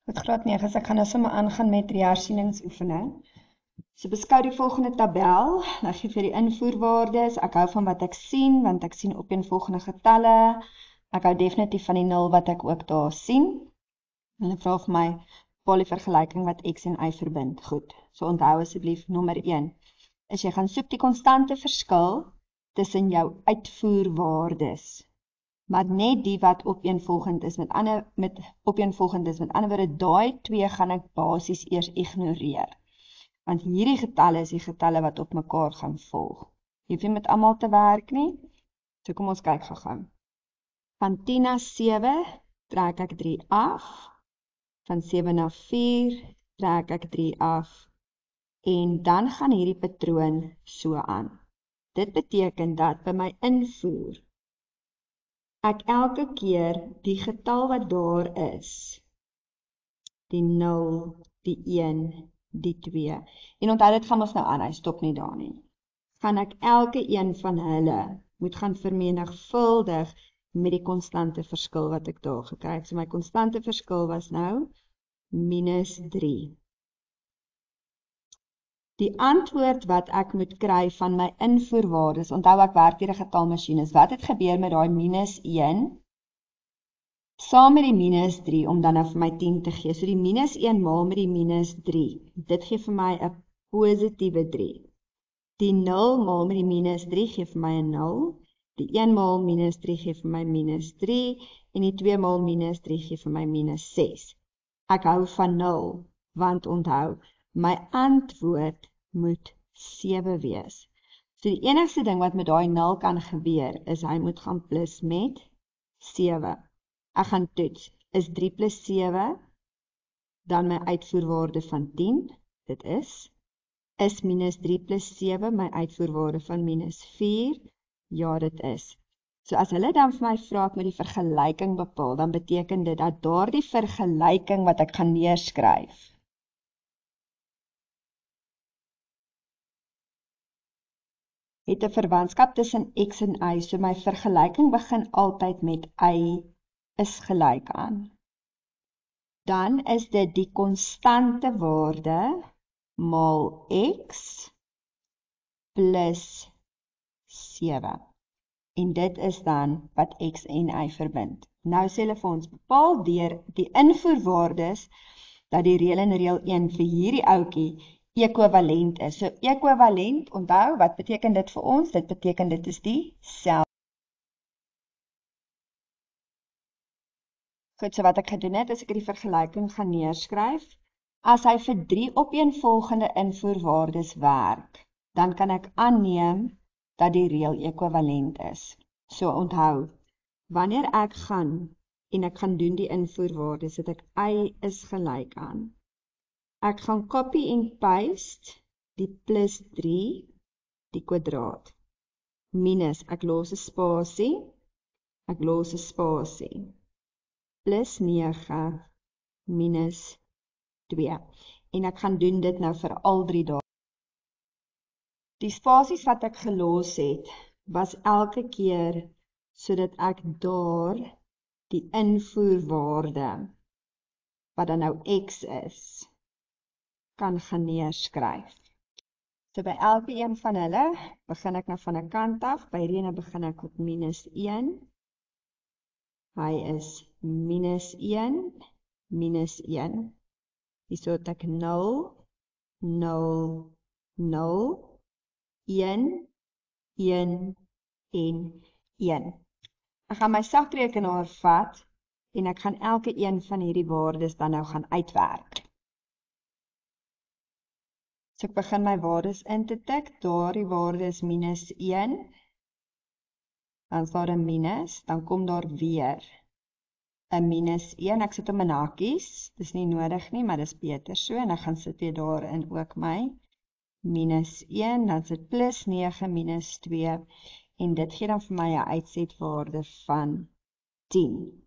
Goed, graad 9, ek gaan nou sommer aangaan met die hersieningsoefening. So beskou die volgende tabel, dan gee vir die invoerwaardes, ek hou van wat ek sien, want ek sien opeenvolgende getalle, ek hou definitief van die 0 wat ek ook daar sien, en hulle vra vir my, bepaal die vergelyking wat x en y verbind. Goed, so onthou asseblief nommer 1, is jy gaan soek die konstante verskil tussen jou uitvoerwaardes, maar net die wat opeenvolgend is, met ander woorde, daai twee gaan ek basies eers ignoreer. Want hierdie getalle is die getalle wat op mekaar gaan volg. Jy hoef nie met almal te werk nie. So kom ons kyk gou-gou. Van 10 na 7 trek ek 3 af. Van 7 na 4 trek ek 3 af. En dan gaan hierdie patroon so aan. Dit beteken dat by my invoer ek elke keer die getal wat daar is, die 0, die 1, die 2, en onthou dit gaan ons nou aan, hy stop nie daar nie, gaan ek elke een van hulle moet gaan vermenigvuldig met die konstante verskil wat ek daar gekry het. So my konstante verskil was nou -3. Die antwoord wat ek moet kry van my invoerwaardes, onthou ek werk hier 'n getalmasjien, is wat het gebeur met daai -1 saam met die -3 om dan nou vir my 10 te gee. So die -1 maal met die -3, dit gee vir my 'n positiewe 3. Die 0 maal met die -3 gee vir my 'n 0. Die 1 maal -3 gee vir my -3 en die 2 maal -3 gee vir my -6. Ek hou van 0, want onthou, my antwoord moet 7 wees. So die enigste ding wat met daai 0 kan gebeur, is hy moet gaan plus met 7. Ek gaan toets, is 3 plus 7, dan my uitvoerwaarde van 10, dit is -3 plus 7, my uitvoerwaarde van -4, ja dit is. So as hulle dan vir my vra ek moet die vergelyking bepaal, dan beteken dit dat daardie vergelyking wat ek gaan neerskryf, het 'n verwantskap tussen x en y, so my vergelyking begin altyd met y is gelyk aan. Dan is dit die konstante waarde maal x plus 7. En dit is dan wat x en y verbind. Nou sê hulle vir ons bepaal deur die invoerwaardes dat die reël in reël 1 vir hierdie ouetjie ekwivalent is. So ekwivalent, onthou, wat beteken dit vir ons? Dit beteken dit is dieselfde. Goed, so wat ek gedoen het, is ek die vergelyking gaan neerskryf. As hy vir 3 opeenvolgende invoerwaardes werk, dan kan ek aanneem dat die reël ekwivalent is. So onthou, wanneer ek gaan en ek gaan doen die invoerwaardes, het ek y is gelyk aan. Ek gaan copy en paste die plus 3, die kwadraat, minus, ek los 'n spasie, plus 9, minus 2. En ek gaan doen dit nou vir al 3 dae. Die spasies wat ek gelos het, was elke keer sodat ek daar die invoerwaarde, wat dan nou x is, kan gaan neerskryf. So by elke een van hulle, begin ek nou van 'n kant af, by hierdie ene begin ek op -1, hy is -1, -1, hierso het ek 0, 0, 0, 1, 1 en 1. Ek gaan my sakrekenaar vat en ek gaan elke een van hierdie waardes dan nou gaan uitwerk. So ek begin my waardes in te tik, daardie waarde is -1, dan is daar 'n minus, dan kom daar weer 'n -1, ek sit hom in hakies, dis nie nodig nie, maar dis beter so, en ek gaan sit weer daarin ook my -1, dan sit plus 9 minus 2, en dit gee dan vir my 'n uitsetwaarde van 10.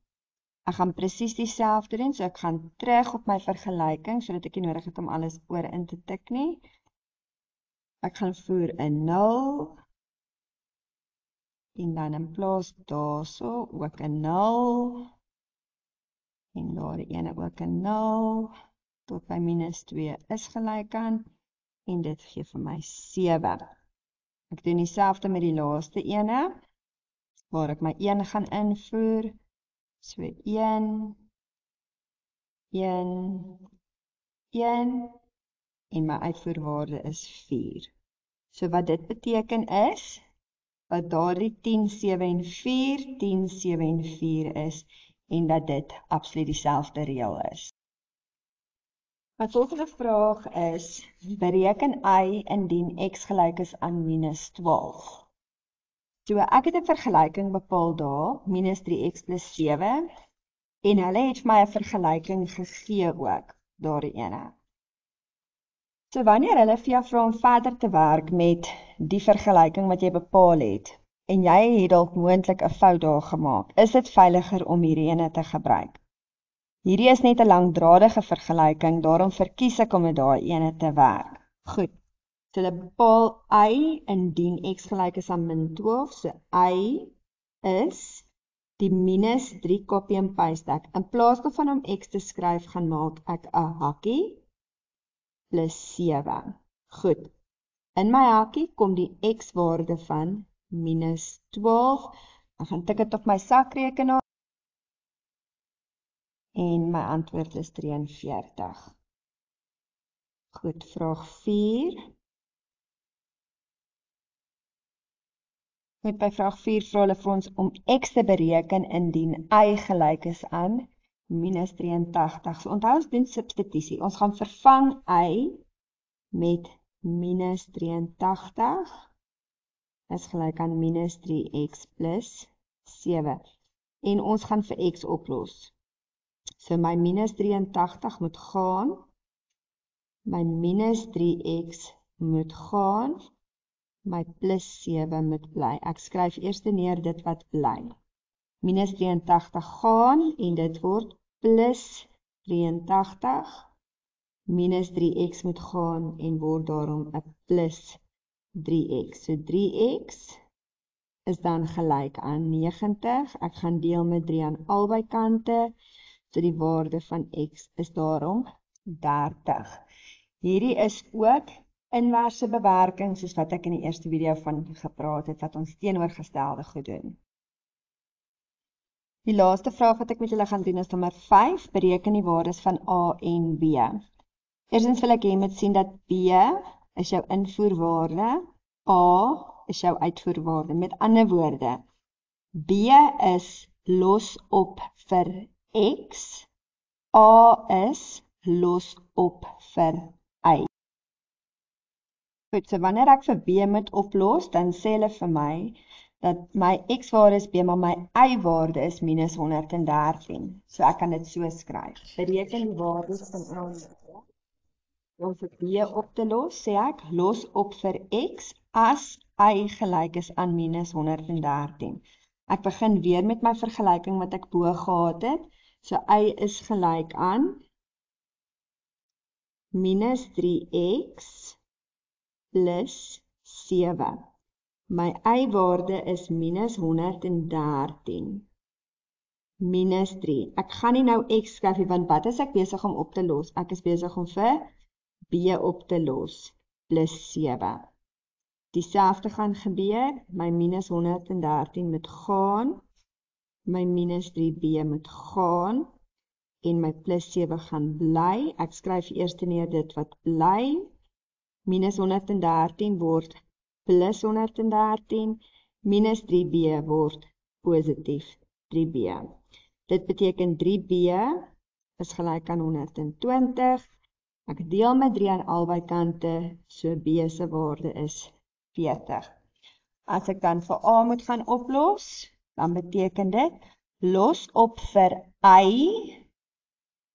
Ek gaan presies dieselfde doen, so ek gaan terug op my vergelyking, sodat ek nie nodig het om alles oor in te tik nie. Ek gaan voer 'n 0, en dan in plaas daarso ook 'n 0, en daar die ene ook 'n 0, tot by minus 2 is gelyk aan, en dit gee vir my 7. Ek doen dieselfde met die laaste ene, waar ek my 1 gaan invoer, so 1, 1, en my uitvoerwaarde is 4. So wat dit beteken is, dat daardie 10, 7 en 4, 10, 7 en 4 is, en dat dit absoluut dieselfde reël is. My volgende vraag is, bereken y indien x gelyk is aan minus 12. So ek het 'n vergelyking bepaal daar, minus 3x plus 7, en hulle het vir my 'n vergelyking gegee ook, daardie ene. So wanneer hulle vir jou vra om verder te werk met die vergelyking wat jy bepaal het, en jy het dalk moontlik 'n fout daar gemaak, is dit veiliger om hierdie ene te gebruik. Hierdie is net 'n langdradige vergelyking, daarom verkies ek om met daai ene te werk. Goed, so hulle bepaal y indien x gelyk is aan min 12, so y is die minus 3 copy en paste ek. In plaas daarvan om x te skryf, gaan maak ek 'n hakkie plus 7. Goed, in my hakkie kom die x-waarde van minus 12. Ek gaan tik dit op my sakrekenaar. En my antwoord is 43. Goed, vraag 4. Goed, by vraag 4 vra hulle vir ons om x te bereken indien y gelyk is aan minus 83. So onthou ons doen substitusie. Ons gaan vervang y met minus 83 is gelyk aan minus 3x plus 7. En ons gaan vir x oplos. So my minus 83 moet gaan, my minus 3x moet gaan, my plus 7 moet bly. Ek skryf eers neer dit wat bly. Minus 83 gaan en dit word plus 83. Minus 3x moet gaan en word daarom 'n plus 3x. So 3x is dan gelyk aan 90. Ek gaan deel met 3 aan albei kante. So die waarde van x is daarom 30. Hierdie is ook inverse bewerking, soos wat ek in die eerste video van gepraat het, wat ons teenoorgestelde goed doen. Die laaste vraag wat ek met julle gaan doen is nommer 5, bereken die waardes van a en b. Eerstens wil ek hê jy moet sien dat b is jou invoerwaarde, a is jou uitvoerwaarde. Met ander woorde, b is los op vir x, a is los op vir y. Goed, so wanneer ek vir b moet oplos, dan sê hulle vir my dat my x-waarde is b, maar my y-waarde is minus 113. So ek kan dit so skryf. Bereken die waardes van a en b. Om vir b op te los, sê ek, los op vir x as y gelyk is aan minus 113. Ek begin weer met my vergelyking wat ek bo gehad het. So y is gelyk aan minus 3x plus 7. My y-waarde is minus 113. Minus 3. Ek gaan nie nou x skryf nie, want wat is ek besig om op te los? Ek is besig om vir b op te los, plus 7. Dieselfde gaan gebeur, my minus 113 moet gaan, my minus 3b moet gaan, en my plus 7 gaan bly. Ek skryf eers neer dit wat bly. Minus 113 word plus 113, minus 3b word positief 3b. Dit beteken 3b is gelyk aan 120. Ek deel met 3 aan albei kante, so b se waarde is 40. As ek dan vir a moet gaan oplos, dan beteken dit, los op vir y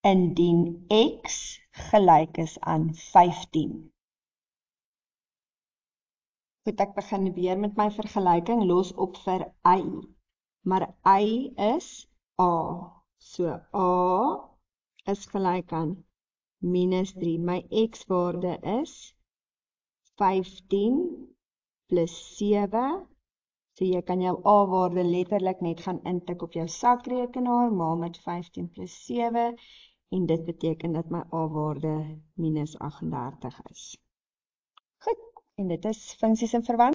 indien x gelyk is aan 15. Goed, ek begin weer met my vergelyking, los op vir y. Maar y is a. So a is gelyk aan minus 3. My x-waarde is 15 plus 7 So jy kan jou A-waarde letterlik net gaan intik op jou sakrekenaar, maal met 15 plus 7, en dit beteken dat my A-waarde minus 38 is. Goed, en dit is funksies in verband.